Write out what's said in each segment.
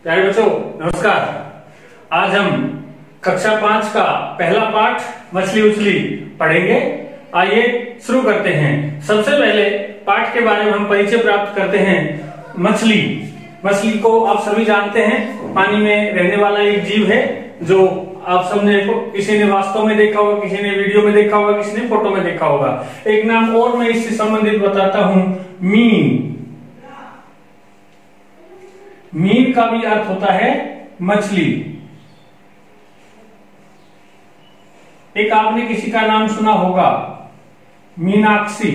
प्यारे बच्चों नमस्कार। आज हम कक्षा 5 का पहला पाठ मछली उछली पढ़ेंगे। आइए शुरू करते हैं। सबसे पहले पाठ के बारे में हम परिचय प्राप्त करते हैं। मछली मछली को आप सभी जानते हैं, पानी में रहने वाला एक जीव है जो आप सबने किसी ने वास्तव में देखा होगा, किसी ने वीडियो में देखा होगा, किसी ने फोटो में देखा होगा। एक नाम और मैं इससे संबंधित बताता हूं, मीन। मीन का भी अर्थ होता है मछली। एक आपने किसी का नाम सुना होगा, मीनाक्षी।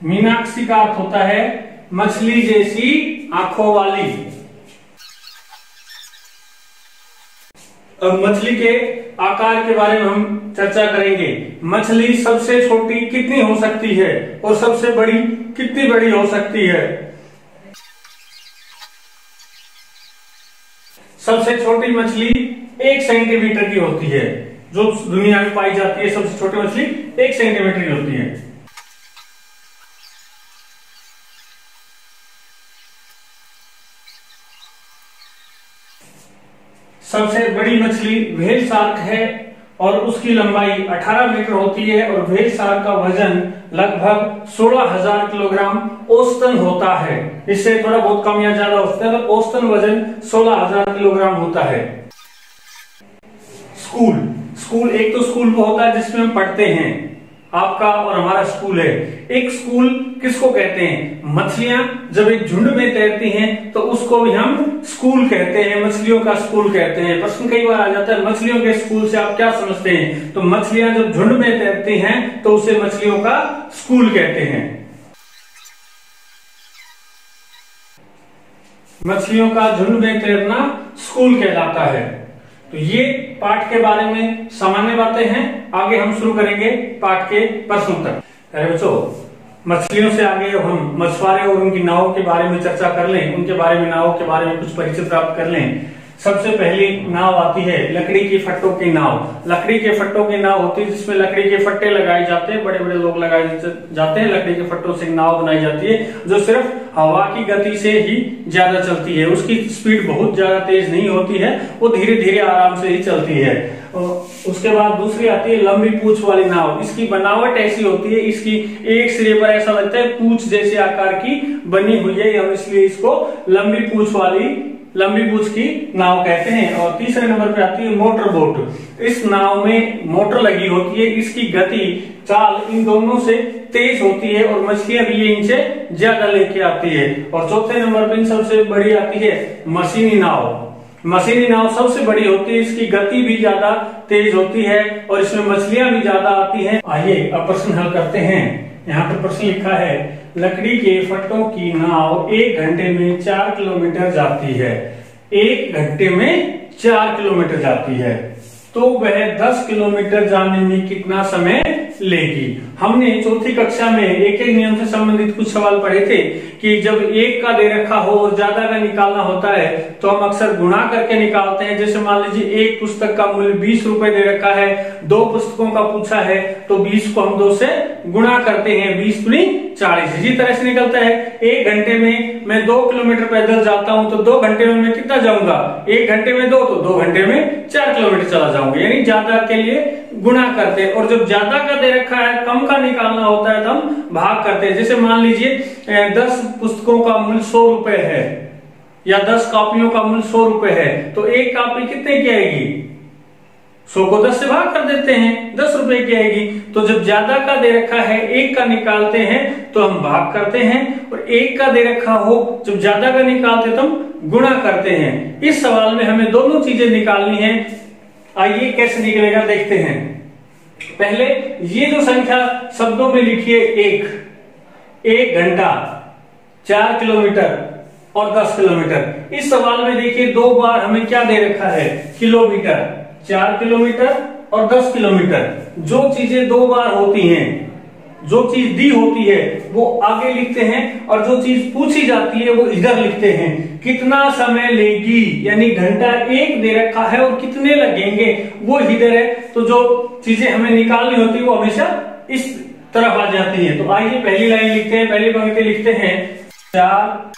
मीनाक्षी का अर्थ होता है मछली जैसी आंखों वाली। अब मछली के आकार के बारे में हम चर्चा करेंगे। मछली सबसे छोटी कितनी हो सकती है और सबसे बड़ी कितनी बड़ी हो सकती है। सबसे छोटी मछली 1 सेंटीमीटर की होती है। जो दुनिया में पाई जाती है सबसे छोटी मछली 1 सेंटीमीटर की होती है। सबसे बड़ी मछली व्हेल शार्क है और उसकी लंबाई 18 मीटर होती है और व्हेल शार्क का वजन लगभग 16,000 किलोग्राम औसतन होता है। इससे थोड़ा बहुत कम या ज्यादा होता है, तो औसतन वजन 16,000 किलोग्राम होता है। स्कूल एक तो स्कूल वो होता है जिसमें हम पढ़ते हैं, आपका और हमारा स्कूल है। एक स्कूल किसको कहते हैं? मछलियां जब एक झुंड में तैरती हैं तो उसको भी हम स्कूल कहते हैं, मछलियों का स्कूल कहते हैं। प्रश्न कई बार आ जाता है, मछलियों के स्कूल से आप क्या समझते हैं? तो मछलियां जब झुंड में तैरती हैं तो उसे मछलियों का स्कूल कहते हैं। मछलियों का झुंड में तैरना स्कूल कहलाता है। तो ये पाठ के बारे में सामान्य बातें हैं। आगे हम शुरू करेंगे पाठ के प्रश्नों तक। अरे बच्चों, मछलियों से आगे हम मछुआरे और उनकी नावों के बारे में चर्चा कर लें, उनके बारे में, नावों के बारे में कुछ परिचय प्राप्त कर लें। सबसे पहली नाव आती है लकड़ी की फट्टों की नाव। लकड़ी के फट्टों की नाव होती है जिसमें लकड़ी के फट्टे लगाए जाते हैं, बड़े बड़े लोग लगाए जाते हैं। लकड़ी के फट्टों से नाव बनाई जाती है जो सिर्फ हवा की गति से ही ज्यादा चलती है। उसकी स्पीड बहुत ज्यादा तेज नहीं होती है, वो धीरे धीरे आराम से ही चलती है। उसके बाद दूसरी आती है लंबी पूंछ वाली नाव। इसकी बनावट ऐसी होती है, इसकी एक सिरे पर ऐसा लगता है पूंछ जैसे आकार की बनी हुई है, हम इसलिए इसको लंबी पूंछ की नाव कहते हैं। और तीसरे नंबर पे आती है मोटर बोट। इस नाव में मोटर लगी होती है, इसकी गति, चाल इन दोनों से तेज होती है और मछलियां भी ये इनसे ज्यादा लेके आती है। और चौथे नंबर पे सबसे बड़ी आती है मशीनी नाव। मशीनी नाव सबसे बड़ी होती है, इसकी गति भी ज्यादा तेज होती है और इसमें मछलियां भी ज्यादा आती हैं। आइए अब प्रश्न हल करते हैं। यहाँ पर प्रश्न लिखा है, लकड़ी के फट्टों की नाव 1 घंटे में 4 किलोमीटर जाती है। 1 घंटे में 4 किलोमीटर जाती है, तो वह 10 किलोमीटर जाने में कितना समय लेगी? हमने चौथी कक्षा में एक नियम से संबंधित कुछ सवाल पढ़े थे कि जब एक का दे रखा हो और ज्यादा का निकालना होता है तो हम अक्सर गुणा करके निकालते हैं। जैसे मान लीजिए एक पुस्तक का मूल्य 20 रुपए दे रखा है, 2 पुस्तकों का पूछा है तो 20 को हम 2 से गुणा करते हैं, 20 दूनी 40। इसी तरह से निकलता है 1 घंटे में मैं 2 किलोमीटर पैदल जाता हूं तो 2 घंटे में मैं कितना जाऊंगा? 1 घंटे में 2 तो 2 घंटे में 4 किलोमीटर चला जाऊंगा। यानी ज्यादा के लिए गुणा करते हैं और जब ज्यादा का दे रखा है, कम का निकालना होता है तो हम भाग करते हैं। जैसे मान लीजिए 10 पुस्तकों का मूल्य 100 रुपए है या 10 कॉपियों का मूल्य 100 रुपए है, तो एक कॉपी कितने की आएगी? 100 को 10 से भाग कर देते हैं, 10 रुपए की आएगी। तो जब ज्यादा का दे रखा है, 1 का निकालते हैं तो हम भाग करते हैं, और 1 का दे रखा हो जब ज्यादा का निकालते तो हम गुणा करते हैं। इस सवाल में हमें दोनों चीजें निकालनी है। आइए कैसे निकलेगा देखते हैं। पहले ये जो संख्या शब्दों में लिखिए, 1 घंटा, 4 किलोमीटर और 10 किलोमीटर। इस सवाल में देखिए 2 बार हमें क्या दे रखा है? किलोमीटर। 4 किलोमीटर और 10 किलोमीटर। जो चीजें 2 बार होती हैं, जो चीज दी होती है वो आगे लिखते हैं और जो चीज पूछी जाती है वो इधर लिखते हैं। कितना समय लेगी, यानी घंटा 1 दे रखा है और कितने लगेंगे वो इधर है। तो जो चीजें हमें निकालनी होती है वो हमेशा इस तरफ आ जाती है। तो आइए पहली लाइन लिखते हैं, पहली पंक्ति लिखते हैं 4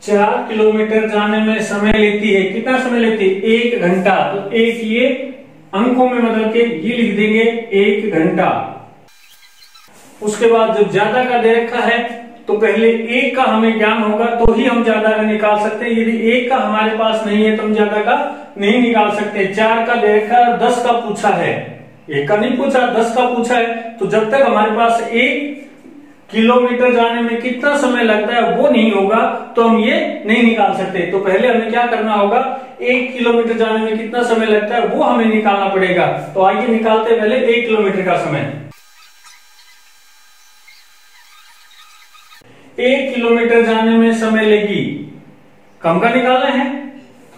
4 किलोमीटर जाने में समय लेती है, कितना समय लेती है? 1 घंटा। तो एक ये अंकों में बदल के ये लिख देंगे 1 घंटा। उसके बाद जब ज्यादा का दे रखा है तो पहले एक का हमें ज्ञान होगा तो ही हम ज्यादा का निकाल सकते हैं। यदि एक का हमारे पास नहीं है तो हम ज्यादा का नहीं निकाल सकते। 4 का दे रखा है और 10 का पूछा है, एक का नहीं पूछा, 10 का पूछा है। तो जब तक हमारे पास 1 किलोमीटर जाने में कितना समय लगता है वो नहीं होगा तो हम ये नहीं निकाल सकते। तो पहले हमें क्या करना होगा, 1 किलोमीटर जाने में कितना समय लगता है वो हमें निकालना पड़ेगा। तो आइए निकालते पहले 1 किलोमीटर का समय। 1 किलोमीटर जाने में समय लेगी, कम का निकालना है।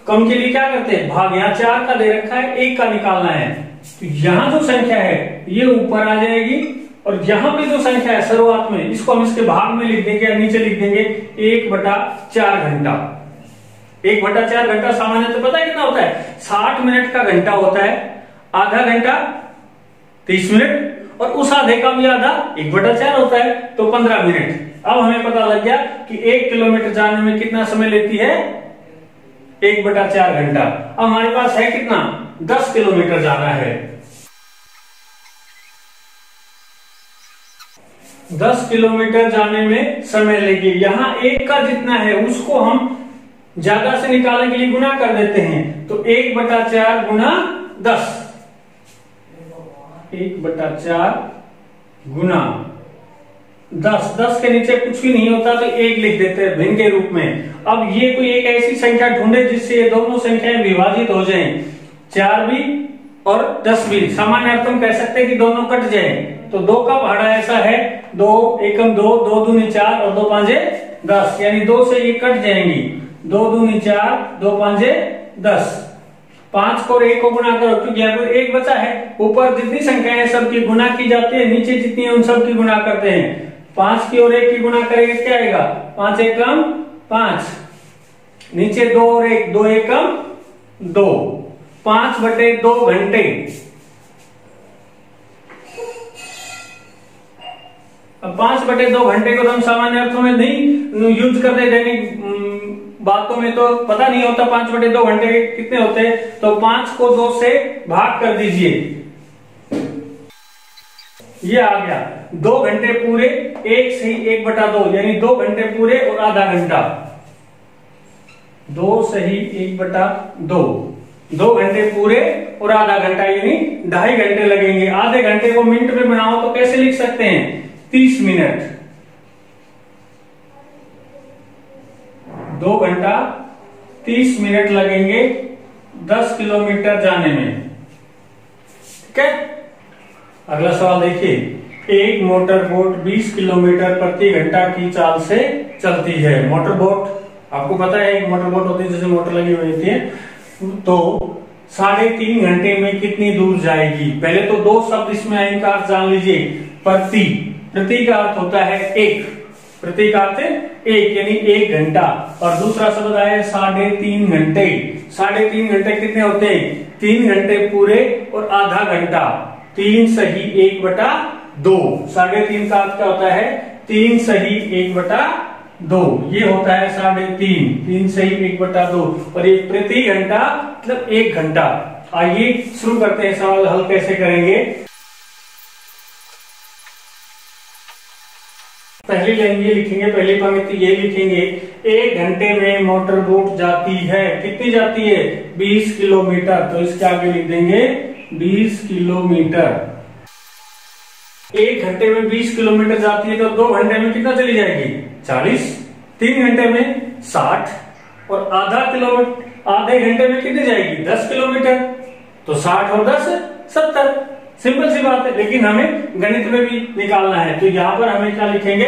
कम के लिए क्या करते हैं, भाग। यहाँ 4 का दे रखा है, 1 का निकालना है। तो यहाँ जो संख्या है ये ऊपर आ जाएगी और यहाँ पे जो संख्या है शुरुआत में, इसको हम इसके भाग में लिख देंगे या नीचे लिख देंगे 1/4 घंटा। 1/4 घंटा सामान्य तो पता है कितना होता है, 60 मिनट का घंटा होता है। आधा घंटा 30 मिनट और उस आधे का भी आधा 1/4 होता है तो 15 मिनट। अब हमें पता लग गया कि 1 किलोमीटर जाने में कितना समय लेती है, 1/4 घंटा। अब हमारे पास है कितना, 10 किलोमीटर जाना है। 10 किलोमीटर जाने में समय लेगी। यहाँ 1 का जितना है उसको हम ज्यादा से निकालने के लिए गुना कर देते हैं। तो 1/4 गुना 10, 1/4 गुना 10। 10 के नीचे कुछ भी नहीं होता तो 1 लिख देते हैं भिन्न के रूप में। अब ये कोई एक ऐसी संख्या ढूंढे जिससे ये दोनों संख्याएं विभाजित हो जाएं, 4 भी और 10 भी। सामान्य अर्थ हम कह सकते हैं कि दोनों कट जाएं। तो 2 का भाड़ा ऐसा है, 2 एकम 2, 2 दूनी 4 और 2 पांचे 10, यानी 2 से ये कट जाएंगी। 2 दूनी 4, 2 पांचे 10। 5 को और 1 को गुना करो क्योंकि यहाँ पर 1 बचा है। ऊपर जितनी संख्याएं हैं सबकी गुना की जाती है, नीचे जितनी है उन सब की गुना करते हैं। 5 की और 1 की गुना करेंगे क्या आएगा, 5 एकम 5, नीचे 2 और 1, 2 एकम 2, 5/2 घंटे। अब 5/2 घंटे को तो हम सामान्य अर्थों में नहीं यूज करते, दैनिक बातों में तो पता नहीं होता 5/2 घंटे कितने होते हैं। तो 5 को 2 से भाग कर दीजिए, ये आ गया 2 घंटे पूरे, 1 सही 1/2 यानी 2 घंटे पूरे और आधा घंटा। 2 सही 1/2, 2 घंटे पूरे और आधा घंटा यानी 2.5 घंटे लगेंगे। आधे घंटे को मिनट में बनाओ तो कैसे लिख सकते हैं, 30 मिनट। 2 घंटा 30 मिनट लगेंगे 10 किलोमीटर जाने में। ठीक है, अगला सवाल देखिए। एक मोटर बोट 20 किलोमीटर प्रति घंटा की चाल से चलती है। मोटर बोट आपको पता है एक मोटर बोट होती है जैसे मोटर लगी हुई होती है। तो 3.5 घंटे में कितनी दूर जाएगी। पहले तो 2 शब्द इसमें आएंगे का अर्थ जान लीजिए। प्रति का अर्थ होता है 1, प्रति का अर्थ 1 यानी 1 घंटा। और दूसरा शब्द आया 3.5 घंटे। 3.5 घंटे कितने होते हैं, 3 घंटे पूरे और आधा घंटा। 3 सही 1/2। 3.5 का अर्थ क्या होता है, 3 सही 1/2, ये होता है 3.5। 3 सही 1/2 और ये प्रति घंटा मतलब 1 घंटा। आइए शुरू करते हैं, सवाल हल कैसे करेंगे। पहली लाइन ये लिखेंगे, पहली पंक्ति ये लिखेंगे, 1 घंटे में मोटर बोट जाती है। कितनी जाती है, 20 किलोमीटर। तो इसके आगे लिख देंगे 20 किलोमीटर। 1 घंटे में 20 किलोमीटर जाती है तो 2 घंटे में कितना चली जाएगी, 40। 3 घंटे में 60 और आधे घंटे में कितनी जाएगी, 10 किलोमीटर। तो 60 और 10 70। सिंपल सी बात है, लेकिन हमें गणित में भी निकालना है। तो यहाँ पर हमें क्या लिखेंगे,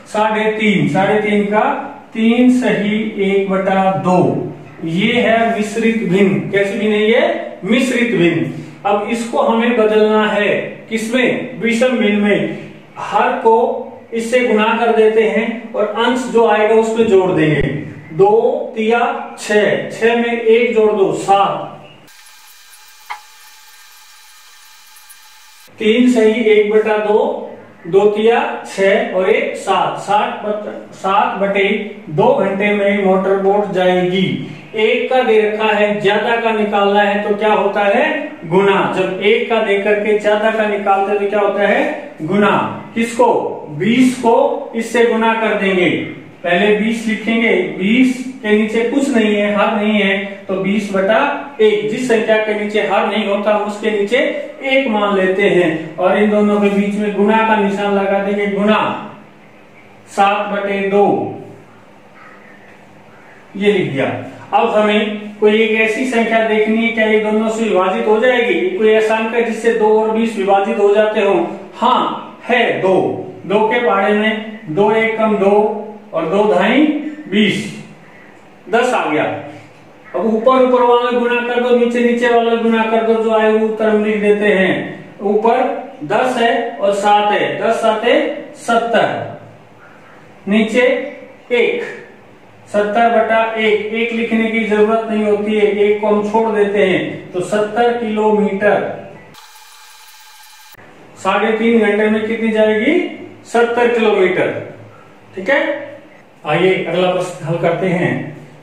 3.5। 3.5 का 3 सही 1/2। ये है मिश्रित भिन्न। कैसी भिन्न है ये, मिश्रित भिन्न। अब इसको हमें बदलना है किसमें, विषम भिन्न में। हर को इससे गुना कर देते हैं और अंश जो आएगा उसमें जोड़ देंगे। 2 तिया 6, 6 में 1 जोड़ दो 7। 3 सही 1/2 2 तिया 6 और 1 7, 7/2 घंटे में मोटर बोट जाएगी। एक का दे रखा है, ज्यादा का निकालना है तो क्या होता है गुना। जब एक का दे करके ज्यादा का निकालते हैं तो क्या होता है गुना। किसको 20 को इससे गुना कर देंगे। पहले 20 लिखेंगे, 20 के नीचे कुछ नहीं है, हर नहीं है, तो 20/1। जिस संख्या के नीचे हर नहीं होता हम उसके नीचे 1 मान लेते हैं और इन दोनों के बीच में गुना का निशान लगा देंगे। गुना 7/2 ये लिख दिया। अब हमें कोई एक ऐसी संख्या देखनी है, क्या ये दोनों से विभाजित हो जाएगी। कोई ऐसा अंक है जिससे 2 और 20 विभाजित हो जाते हो। हाँ है 2 के पहाड़े में 2 1 कम 2 और 2 ढाई 20, 10 आ गया। अब ऊपर वाला गुना कर दो, नीचे नीचे वाला गुना कर दो, जो आए वो उत्तर हम लिख देते हैं। ऊपर 10 है और 7 है, 10 7 70, नीचे 1 70/1। 1 लिखने की जरूरत नहीं होती है, 1 को हम छोड़ देते हैं तो 70 किलोमीटर। 3.5 घंटे में कितनी जाएगी 70 किलोमीटर। ठीक है, आइए अगला प्रश्न हल करते हैं।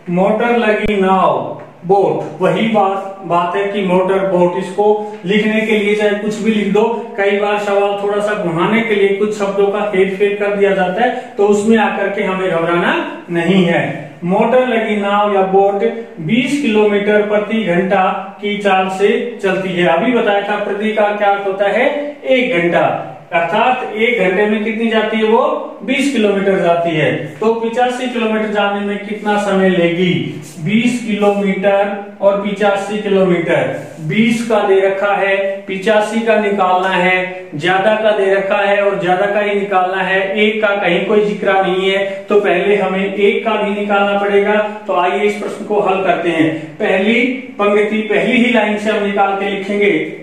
मोटर लगी नाव बोट, वही बात है कि मोटर बोट। इसको लिखने के लिए चाहे कुछ भी लिख दो, कई बार सवाल थोड़ा सा घुमाने के लिए कुछ शब्दों का हेर फेर कर दिया जाता है, तो उसमें आकर के हमें घबराना नहीं है। मोटर लगी नाव या बोट 20 किलोमीटर प्रति घंटा की चाल से चलती है। अभी बताया था प्रति का क्या अर्थ होता है 1 घंटा, अर्थात 1 घंटे में कितनी जाती है वो 20 किलोमीटर जाती है। तो 85 किलोमीटर जाने में कितना समय लेगी। 20 किलोमीटर और 85 किलोमीटर, 20 का दे रखा है, 85 का निकालना है, ज्यादा का दे रखा है और ज्यादा का ही निकालना है। 1 का कहीं कोई जिक्र नहीं है, तो पहले हमें 1 का भी निकालना पड़ेगा। तो आइए इस प्रश्न को हल करते हैं। पहली पंक्ति पहली ही लाइन से हम निकाल के लिखेंगे।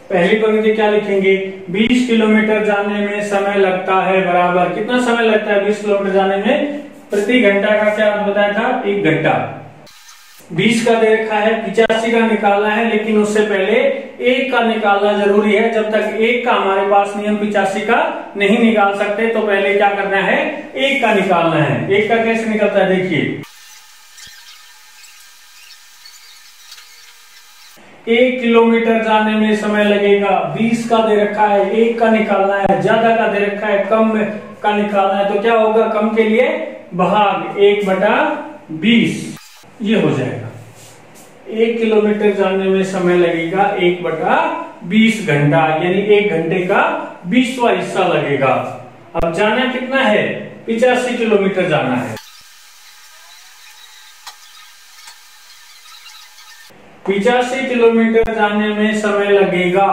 पहली पंक्ति क्या लिखेंगे 20 किलोमीटर जाने में समय लगता है बराबर, कितना समय लगता है 20 किलोमीटर जाने में, प्रति घंटा का क्या बताया था 1 घंटा। 20 का दे रखा है, 85 का निकालना है, लेकिन उससे पहले 1 का निकालना जरूरी है। जब तक 1 का हमारे पास नियम 85 का नहीं निकाल सकते, तो पहले क्या करना है 1 का निकालना है। 1 का कैसे निकलता है देखिए, 1 किलोमीटर जाने में समय लगेगा। 20 का दे रखा है, 1 का निकालना है, ज्यादा का दे रखा है, कम का निकालना है, तो क्या होगा कम के लिए भाग 1/20 ये हो जाएगा। 1 किलोमीटर जाने में समय लगेगा 1/20 घंटा, यानी 1 घंटे का 20वां हिस्सा लगेगा। अब जाना कितना है 85 किलोमीटर जाना है। 85 किलोमीटर जाने में समय लगेगा।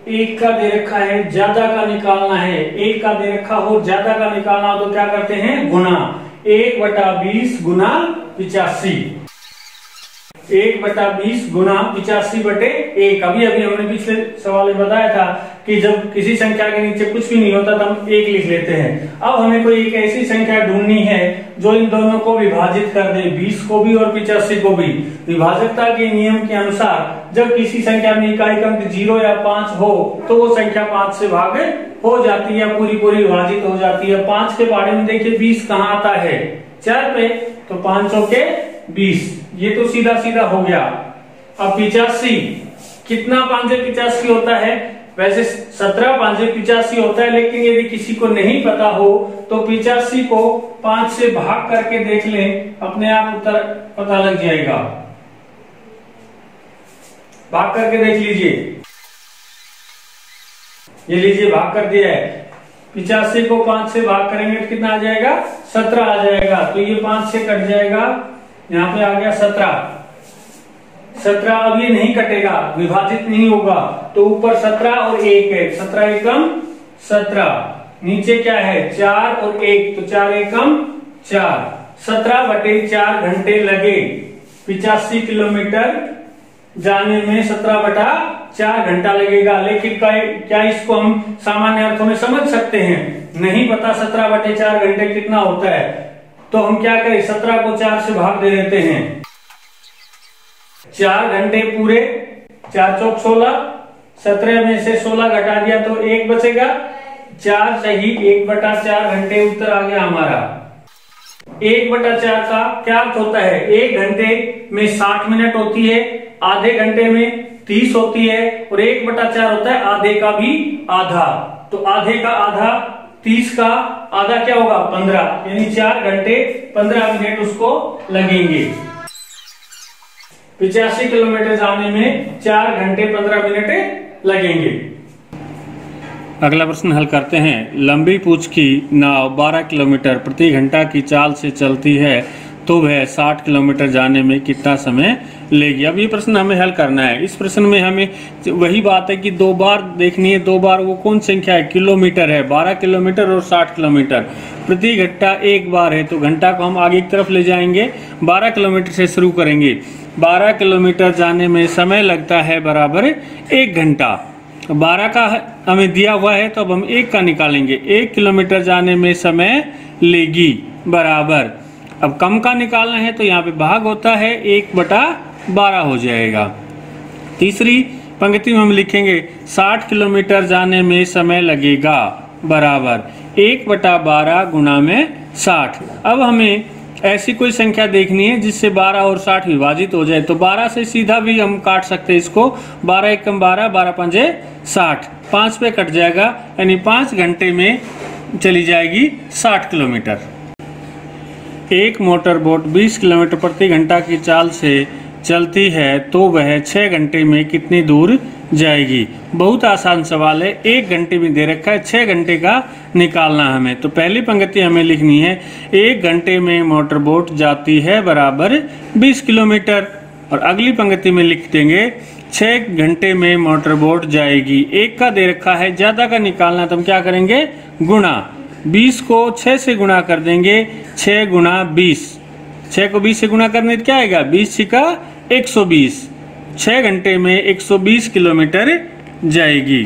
1 का दे रखा है, ज्यादा का निकालना है। 1 का दे रखा हो, ज्यादा का निकालना हो तो क्या करते हैं गुना। 1/20 गुना 85, 1/20 गुना 85/1। अभी हमने पिछले सवाल में बताया था कि जब किसी संख्या के नीचे कुछ भी नहीं होता तो हम 1 लिख लेते हैं। अब हमें कोई एक ऐसी संख्या ढूंढनी है जो इन दोनों को विभाजित कर दे, 20 को भी और 85 को भी। विभाजकता के नियम के अनुसार जब किसी संख्या में इकाई अंक 0 या 5 हो तो वो संख्या 5 से भाग हो जाती है, पूरी विभाजित हो जाती है। 5 के बारे में देखिए 20 कहाँ आता है 4 पे, तो 5 के 20, ये तो सीधा सीधा हो गया। अब 85 कितना 5 से 85 होता है, वैसे 17 5 से 85 होता है, लेकिन यदि किसी को नहीं पता हो तो 85 को 5 से भाग करके देख लें, अपने आप उत्तर पता लग जाएगा। भाग करके देख लीजिए, ये लीजिए भाग कर दिया है। 85 को 5 से भाग करेंगे तो कितना आ जाएगा 17 आ जाएगा, तो ये 5 से कट जाएगा, यहाँ पे आ गया 17। अब ये नहीं कटेगा, विभाजित नहीं होगा, तो ऊपर 17 और 1 है, 17 एकम 17, नीचे क्या है 4 और 1, तो 4 एकम 4, 17/4 घंटे लगे 85 किलोमीटर जाने में। 17/4 घंटा लगेगा, लेकिन क्या इसको हम सामान्य अर्थों में समझ सकते हैं, नहीं पता 17/4 घंटे कितना होता है, तो हम क्या करें 17 को 4 से भाग दे देते हैं। 4 घंटे पूरे 4 चौक 16, 17 में से 16 घटा दिया तो 1 बचेगा। 4 सही 1/4 घंटे उत्तर आ गया हमारा। 1/4 का क्या अर्थ होता है? 1 घंटे में 60 मिनट होती है, आधे घंटे में 30 होती है, और 1/4 होता है आधे का भी आधा। तो आधे का आधा 30 का आधा क्या होगा? 15, यानी 4 घंटे 15 मिनट उसको लगेंगे। 85 किलोमीटर जाने में 4 घंटे 15 मिनट लगेंगे। अगला प्रश्न हल करते हैं। लंबी पूंछ की नाव 12 किलोमीटर प्रति घंटा की चाल से चलती है तो वह 60 किलोमीटर जाने में कितना समय लेगी? अब ये प्रश्न हमें हल करना है। इस प्रश्न में हमें वही बात है कि 2 बार देखनी है। 2 बार वो कौन संख्या है? किलोमीटर है। 12 किलोमीटर और 60 किलोमीटर प्रति घंटा 1 बार है, तो घंटा को हम आगे की तरफ ले जाएंगे। 12 किलोमीटर से शुरू करेंगे। 12 किलोमीटर जाने में समय लगता है बराबर 1 घंटा। 12 का हमें दिया हुआ है तो अब हम 1 का निकालेंगे। 1 किलोमीटर जाने में समय लेगी बराबर, अब कम का निकालना है तो यहाँ पे भाग होता है, 1/12 हो जाएगा। तीसरी पंक्ति में हम लिखेंगे 60 किलोमीटर जाने में समय लगेगा बराबर 1/12 गुणा में 60। अब हमें ऐसी कोई संख्या देखनी है जिससे 12 और 60 विभाजित हो जाए, तो 12 से सीधा भी हम काट सकते हैं इसको। 12 एकम 12, 12 पंजे 60, 5 पे कट जाएगा, यानी 5 घंटे में चली जाएगी 60 किलोमीटर। एक मोटर बोट 20 किलोमीटर प्रति घंटा की चाल से चलती है तो वह 6 घंटे में कितनी दूर जाएगी? बहुत आसान सवाल है। 1 घंटे में दे रखा है, 6 घंटे का निकालना हमें। तो पहली पंक्ति हमें लिखनी है 1 घंटे में मोटर बोट जाती है बराबर 20 किलोमीटर, और अगली पंक्ति में लिख देंगे 6 घंटे में मोटर बोट जाएगी। 1 का दे रखा है, ज्यादा का निकालना तो हम क्या करेंगे? गुणा। 20 को 6 से गुणा कर देंगे, 6 गुणा 20। 6 को 20 से गुणा करने क्या आएगा? 20 छिका 120। 6 घंटे में 120 किलोमीटर जाएगी।